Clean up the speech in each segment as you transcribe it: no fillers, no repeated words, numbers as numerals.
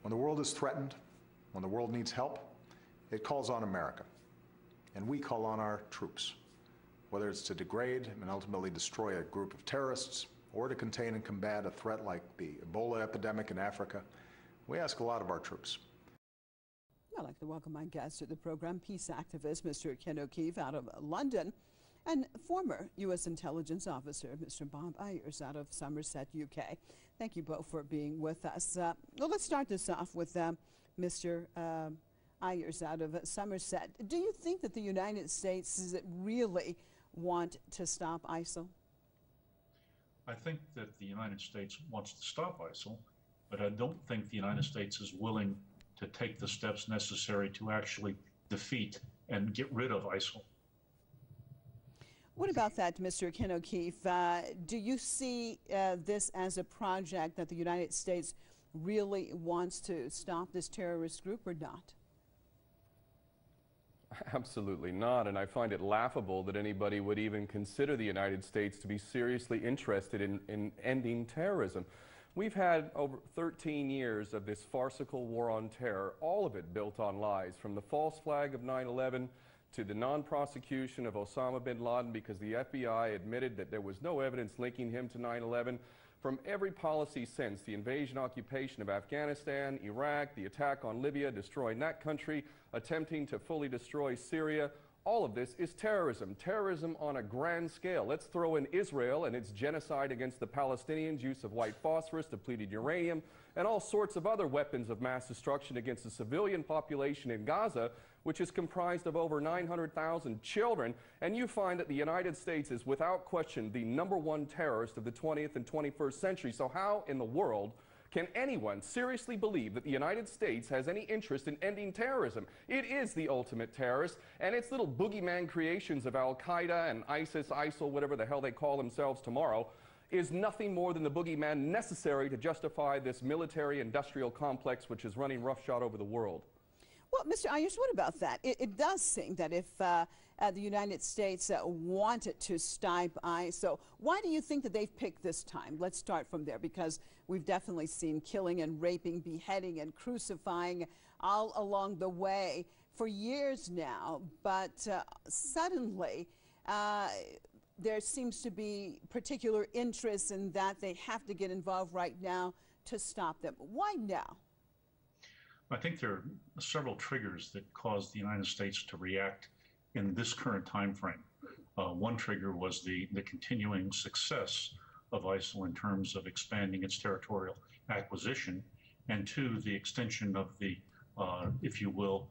When the world is threatened, when the world needs help, it calls on America. And we call on our troops, whether it's to degrade and ultimately destroy a group of terrorists or to contain and combat a threat like the Ebola epidemic in Africa. We ask a lot of our troops. I'd like to welcome my guest to the program, peace activist Mr. Ken O'Keefe out of London, and former U.S. intelligence officer Mr. Bob Ayers out of Somerset, UK. Thank you both for being with us. Well, let's start this off with Mr. Ayers out of Somerset. Do you think that the United States really want to stop ISIL? I think that the United States wants to stop ISIL, but I don't think the United States is willing to take the steps necessary to actually defeat and get rid of ISIL. What about that, Mr. Ken O'Keefe? Do you see this as a project that the United States really wants to stop this terrorist group or not? Absolutely not, and I find it laughable that anybody would even consider the United States to be seriously interested in ending terrorism. We've had over 13 years of this farcical war on terror, all of it built on lies, from the false flag of 9/11 to the non-prosecution of Osama bin Laden because the FBI admitted that there was no evidence linking him to 9/11. From every policy since, the invasion occupation of Afghanistan, Iraq, the attack on Libya, destroying that country, attempting to fully destroy Syria, all of this is terrorism. Terrorism on a grand scale. Let's throw in Israel and its genocide against the Palestinians, use of white phosphorus, depleted uranium, and all sorts of other weapons of mass destruction against the civilian population in Gaza, which is comprised of over 900,000 children. And you find that the United States is without question the #1 terrorist of the 20th and 21st century. So how in the world can anyone seriously believe that the United States has any interest in ending terrorism? It is the ultimate terrorist, and its little boogeyman creations of Al-Qaeda and ISIS, ISIL, whatever the hell they call themselves tomorrow, is nothing more than the boogeyman necessary to justify this military-industrial complex which is running roughshod over the world. Well, Mr. Ayers, what about that? It does seem that if the United States wanted to stop ISIL, why do you think that they've picked this time? Let's start from there, because we've definitely seen killing and raping, beheading and crucifying all along the way for years now. But suddenly, there seems to be particular interest in that they have to get involved right now to stop them. Why now? I think there are several triggers that caused the United States to react in this current time frame. One trigger was the continuing success of ISIL in terms of expanding its territorial acquisition, and two, the extension of the, if you will,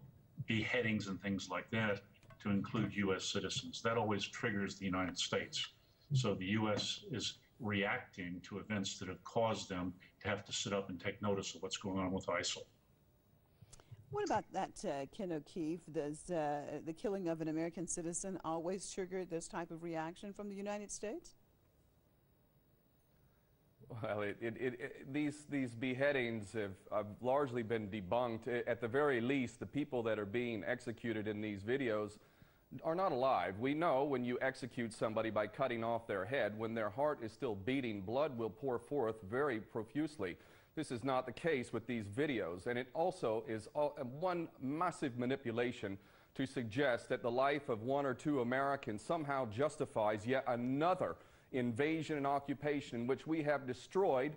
beheadings and things like that to include U.S. citizens. That always triggers the United States. So the U.S. is reacting to events that have caused them to have to sit up and take notice of what's going on with ISIL. What about that, Ken O'Keefe? Does the killing of an American citizen always trigger this type of reaction from the United States? Well, these beheadings have largely been debunked. At the very least, the people that are being executed in these videos are not alive. We know when you execute somebody by cutting off their head, when their heart is still beating, blood will pour forth very profusely. This is not the case with these videos, and it also is one massive manipulation to suggest that the life of 1 or 2 Americans somehow justifies yet another invasion and occupation in which we have destroyed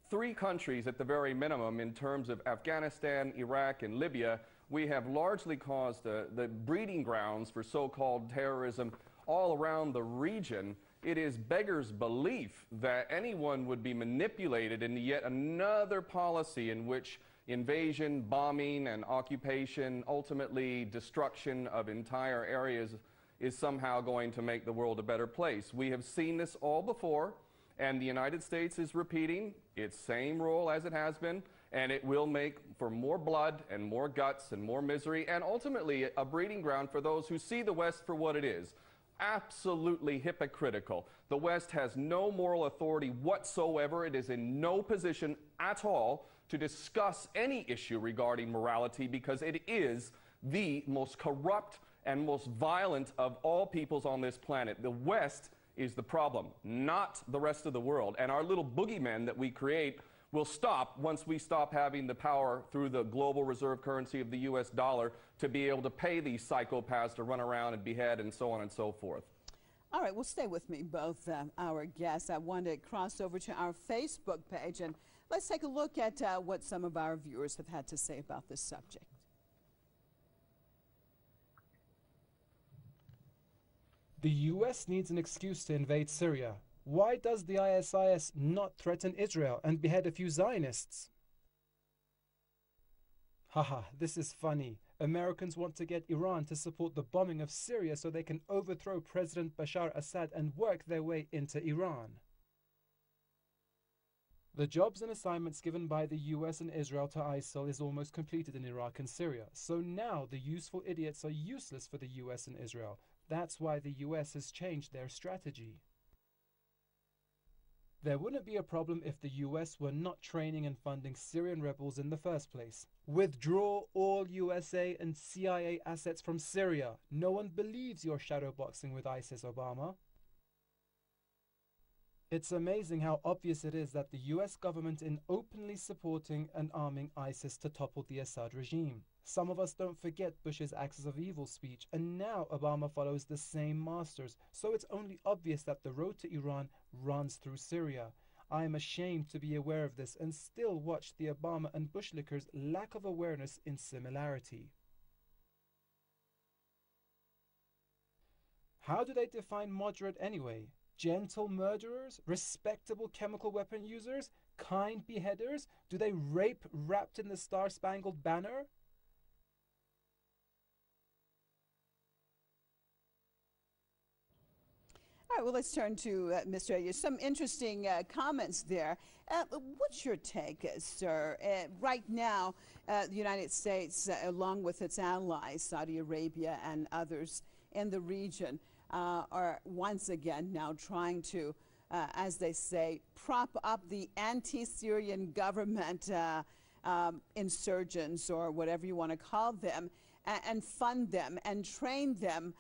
3 countries at the very minimum in terms of Afghanistan, Iraq, and Libya. We have largely caused the breeding grounds for so-called terrorism all around the region. It is beggars belief that anyone would be manipulated into yet another policy in which invasion, bombing, and occupation, ultimately destruction of entire areas, is somehow going to make the world a better place. We have seen this all before, and the United States is repeating its same role as it has been, and it will make for more blood and more guts and more misery, and ultimately a breeding ground for those who see the West for what it is. Absolutely hypocritical. The West has no moral authority whatsoever. It is in no position at all to discuss any issue regarding morality because it is the most corrupt and most violent of all peoples on this planet. The West is the problem, not the rest of the world. And our little boogeymen that we create will stop once we stop having the power through the global reserve currency of the U.S. dollar to be able to pay these psychopaths to run around and behead and so on and so forth. All right, well, stay with me, both our guests. I want to cross over to our Facebook page, and let's take a look at what some of our viewers have had to say about this subject. The U.S. needs an excuse to invade Syria. Why does the ISIS not threaten Israel and behead a few Zionists? Haha, this is funny. Americans want to get Iran to support the bombing of Syria so they can overthrow President Bashar Assad and work their way into Iran. The jobs and assignments given by the US and Israel to ISIL is almost completed in Iraq and Syria. So now the useful idiots are useless for the US and Israel. That's why the US has changed their strategy. There wouldn't be a problem if the US were not training and funding Syrian rebels in the first place. Withdraw all USA and CIA assets from Syria. No one believes you're shadowboxing with ISIS, Obama. It's amazing how obvious it is that the US government is openly supporting and arming ISIS to topple the Assad regime. Some of us don't forget Bush's axis of evil speech, and now Obama follows the same masters, so it's only obvious that the road to Iran runs through Syria. I am ashamed to be aware of this and still watch the Obama and Bushlickers' lack of awareness in similarity. How do they define moderate anyway? Gentle murderers? Respectable chemical weapon users? Kind beheaders? Do they rape wrapped in the Star-Spangled Banner? All right, well, let's turn to Mr. Ayers. Some interesting comments there. What's your take, sir? Right now, the United States, along with its allies, Saudi Arabia and others in the region, are once again now trying to, as they say, prop up the anti-Syrian government insurgents, or whatever you want to call them, and fund them and train them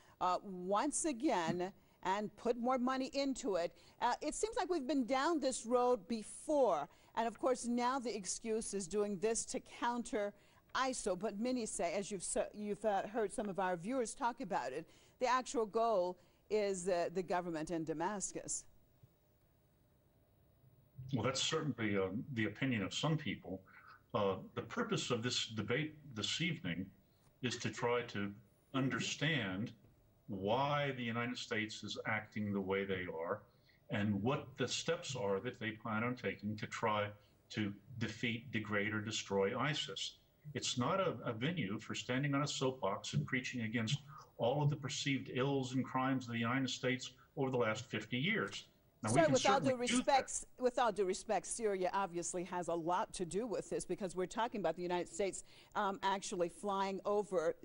once again and put more money into it. It seems like we've been down this road before, and of course now the excuse is doing this to counter ISIL. But many say, as you've heard some of our viewers talk about it, the actual goal is the government in Damascus. Well, that's certainly the opinion of some people. The purpose of this debate this evening is to try to understand why the United States is acting the way they are and what the steps are that they plan on taking to try to defeat, degrade, or destroy ISIS. It's not a venue for standing on a soapbox and preaching against all of the perceived ills and crimes of the United States over the last 50 years. Now, Sir, without due respect, Syria obviously has a lot to do with this, because we're talking about the United States actually flying over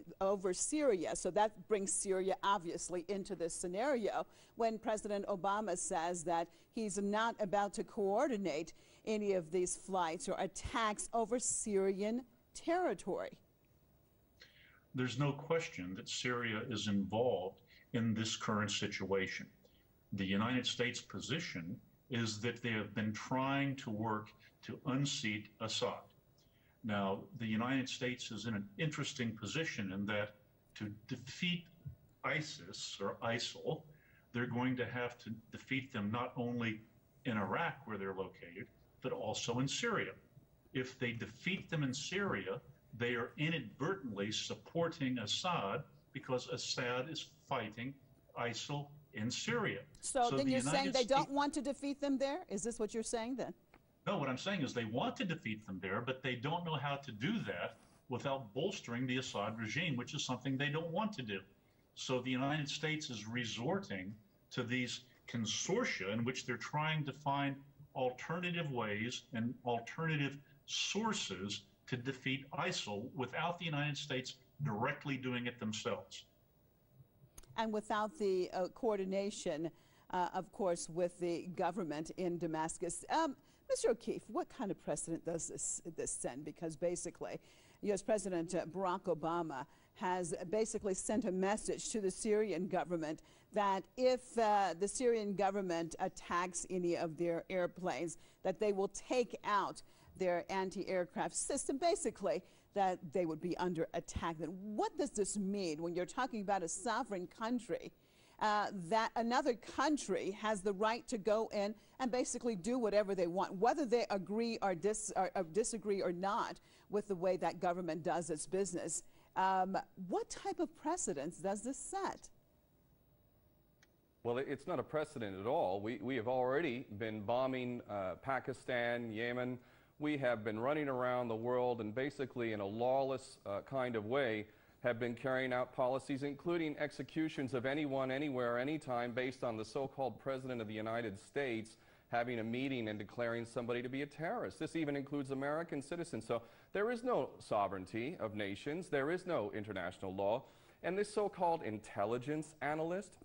Syria. So that brings Syria obviously into this scenario when President Obama says that he's not about to coordinate any of these flights or attacks over Syrian territory. There's no question that Syria is involved in this current situation. The United States position is that they have been trying to work to unseat Assad. Now, the United States is in an interesting position in that to defeat ISIS or ISIL, they're going to have to defeat them not only in Iraq, where they're located, but also in Syria. If they defeat them in Syria, they are inadvertently supporting Assad, because Assad is fighting ISIL in Syria. So then you're saying they don't want to defeat them there? Is this what you're saying then? No, what I'm saying is they want to defeat them there, but they don't know how to do that without bolstering the Assad regime, which is something they don't want to do. So the United States is resorting to these consortia in which they're trying to find alternative ways and alternative sources to defeat ISIL without the United States directly doing it themselves. And without the coordination, of course, with the government in Damascus. Mr. O'Keefe, what kind of precedent does this send? Because basically, U.S. President Barack Obama has basically sent a message to the Syrian government that if the Syrian government attacks any of their airplanes, that they will take out their anti-aircraft system, basically, that they would be under attack. Then what does this mean when you're talking about a sovereign country, that another country has the right to go in and basically do whatever they want, whether they agree or disagree or not with the way that government does its business? What type of precedence does this set? Well, it's not a precedent at all. We have already been bombing Pakistan, Yemen. We have been running around the world and basically in a lawless kind of way have been carrying out policies, including executions of anyone, anywhere, anytime, based on the so-called President of the United States having a meeting and declaring somebody to be a terrorist. This even includes American citizens. So there is no sovereignty of nations. There is no international law. And this so-called intelligence analyst,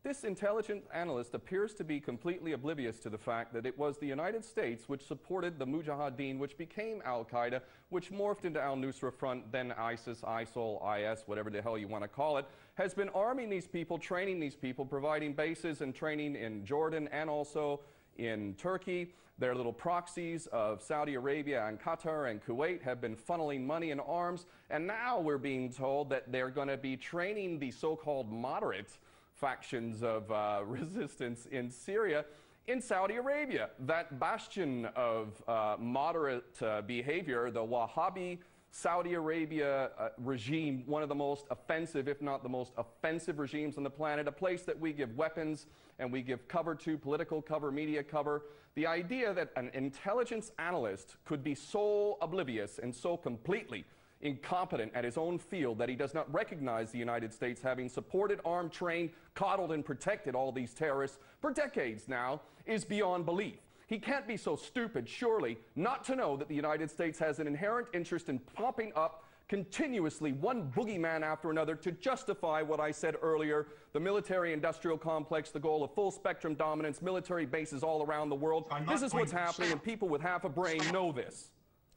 this intelligence analyst appears to be completely oblivious to the fact that it was the United States which supported the Mujahideen, which became Al-Qaeda, which morphed into Al-Nusra Front, then ISIS, ISIL, IS, whatever the hell you want to call it, has been arming these people, training these people, providing bases and training in Jordan and also in Turkey. Their little proxies of Saudi Arabia and Qatar and Kuwait have been funneling money and arms, and now we're being told that they're going to be training the so-called moderate factions of resistance in Syria in Saudi Arabia. That bastion of moderate behavior, the Wahhabi Saudi Arabia regime, one of the most offensive, if not the most offensive regimes on the planet, a place that we give weapons and we give cover to, political cover, media cover. The idea that an intelligence analyst could be so oblivious and so completely incompetent at his own field that he does not recognize the United States having supported, armed, trained, coddled, and protected all these terrorists for decades now is beyond belief. He can't be so stupid, surely, not to know that the United States has an inherent interest in popping up continuously one boogeyman after another to justify what I said earlier, the military-industrial complex, the goal of full-spectrum dominance, military bases all around the world. This is what's happening, and people with half a brain know this.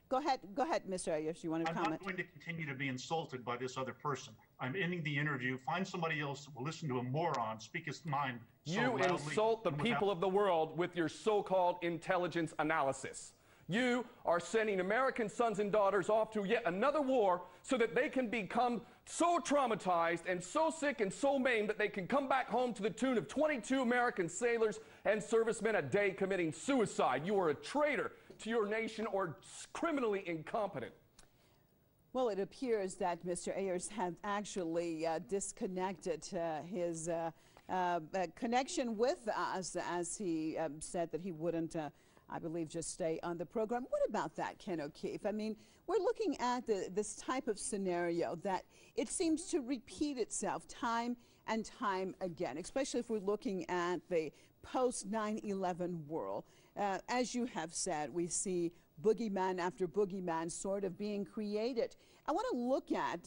Go ahead, Mr. Ayers, you want to comment? I'm not going to continue to be insulted by this other person. I'm ending the interview. Find somebody else that will listen to a moron speak his mind so loudly. You insult the people of the world with your so-called intelligence analysis. You are sending American sons and daughters off to yet another war so that they can become so traumatized and so sick and so maimed that they can come back home to the tune of 22 American sailors and servicemen a day committing suicide. You are a traitor to your nation or criminally incompetent. Well, it appears that Mr. Ayers had actually disconnected his connection with us, as he said that he wouldn't, I believe, just stay on the program. What about that, Ken O'Keefe? I mean, we're looking at this type of scenario that it seems to repeat itself time and time again, especially if we're looking at the post-9/11 world. As you have said, we see boogeyman after boogeyman sort of being created. I want to look at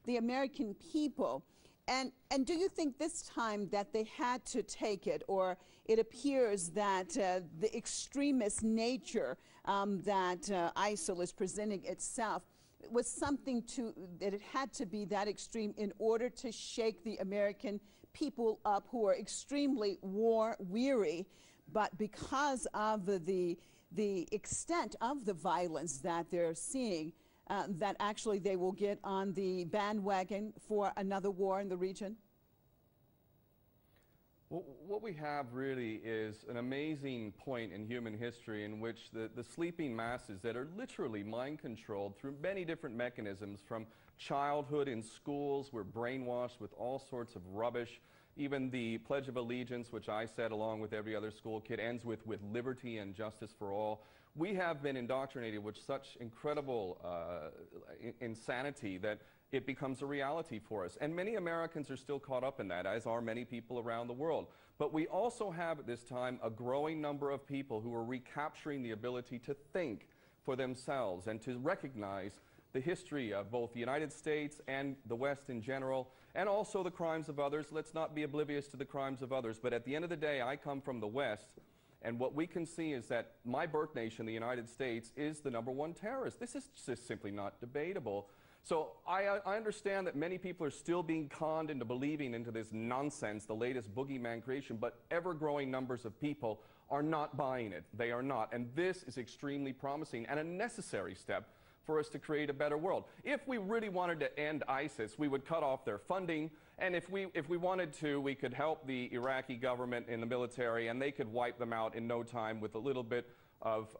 the American people, and do you think this time that they had to take it, or it appears that the extremist nature that ISIL is presenting itself was something that it had to be that extreme in order to shake the American people up, who are extremely war weary, but because of the extent of the violence that they're seeing, that actually they will get on the bandwagon for another war in the region? Well, what we have really is an amazing point in human history in which the sleeping masses that are literally mind-controlled through many different mechanisms, from childhood in schools, we're brainwashed with all sorts of rubbish. Even the Pledge of Allegiance, which I said along with every other school kid, ends with liberty and justice for all. We have been indoctrinated with such incredible insanity that it becomes a reality for us. And many Americans are still caught up in that, as are many people around the world. But we also have at this time a growing number of people who are recapturing the ability to think for themselves and to recognize the history of both the United States and the West in general, and also the crimes of others. Let's not be oblivious to the crimes of others. But at the end of the day, I come from the West, and what we can see is that my birth nation, the United States, is the #1 terrorist. This is just simply not debatable. So I understand that many people are still being conned into believing into this nonsense, the latest boogeyman creation, but ever-growing numbers of people are not buying it. They are not. And this is extremely promising and a necessary step for us to create a better world. If we really wanted to end ISIS, we would cut off their funding, and if we wanted to, we could help the Iraqi government in the military, and they could wipe them out in no time with a little bit of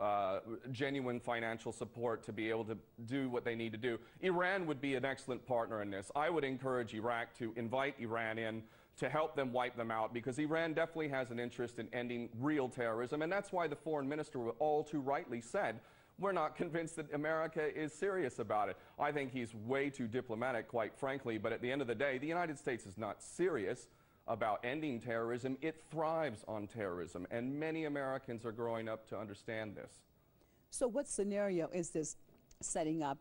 genuine financial support to be able to do what they need to do. Iran would be an excellent partner in this. I would encourage Iraq to invite Iran in to help them wipe them out, because Iran definitely has an interest in ending real terrorism, and that's why the foreign minister all too rightly said, we're not convinced that America is serious about it. I think he's way too diplomatic, quite frankly, but at the end of the day, the United States is not serious about ending terrorism. It thrives on terrorism, and many Americans are growing up to understand this. So what scenario is this setting up,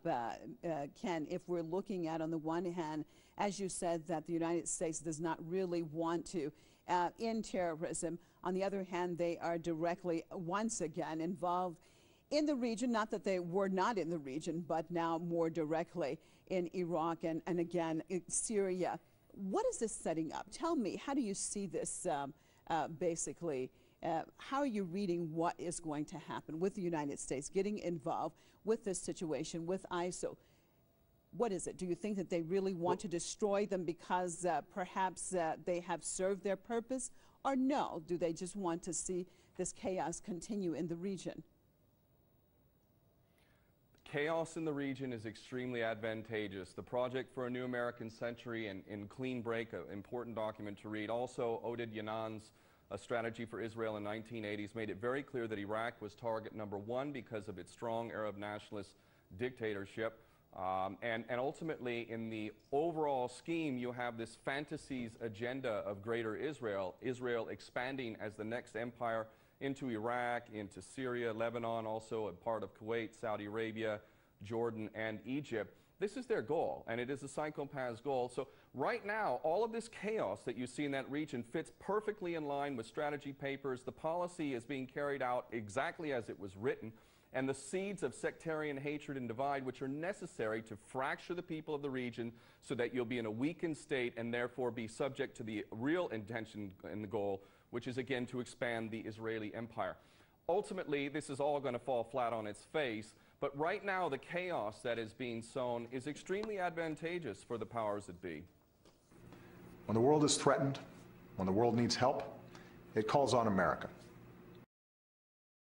Ken, if we're looking at, on the one hand, as you said, that the United States does not really want to end terrorism. On the other hand, they are directly, once again, involved in the region, not that they were not in the region, but now more directly in Iraq and again, in Syria. What is this setting up? Tell me, how do you see this basically? How are you reading what is going to happen with the United States getting involved with this situation with ISIL? What is it? Do you think that they really want to destroy them because perhaps they have served their purpose? Or no, do they just want to see this chaos continue in the region? Chaos in the region is extremely advantageous. The Project for a New American Century and Clean Break, an important document to read. Also, Oded Yanan's strategy for Israel in the 1980s made it very clear that Iraq was target number one because of its strong Arab nationalist dictatorship. And ultimately, in the overall scheme, you have this fantasies agenda of greater Israel, Israel expanding as the next empire into Iraq, into Syria, Lebanon, also a part of Kuwait, Saudi Arabia, Jordan, and Egypt. This is their goal, and it is a psychopath's goal. So right now, all of this chaos that you see in that region fits perfectly in line with strategy papers. The policy is being carried out exactly as it was written, and the seeds of sectarian hatred and divide, which are necessary to fracture the people of the region so that you'll be in a weakened state and therefore be subject to the real intention and the goal, which is again to expand the Israeli empire. Ultimately, this is all going to fall flat on its face, but right now the chaos that is being sown is extremely advantageous for the powers that be. When the world is threatened, when the world needs help, it calls on America.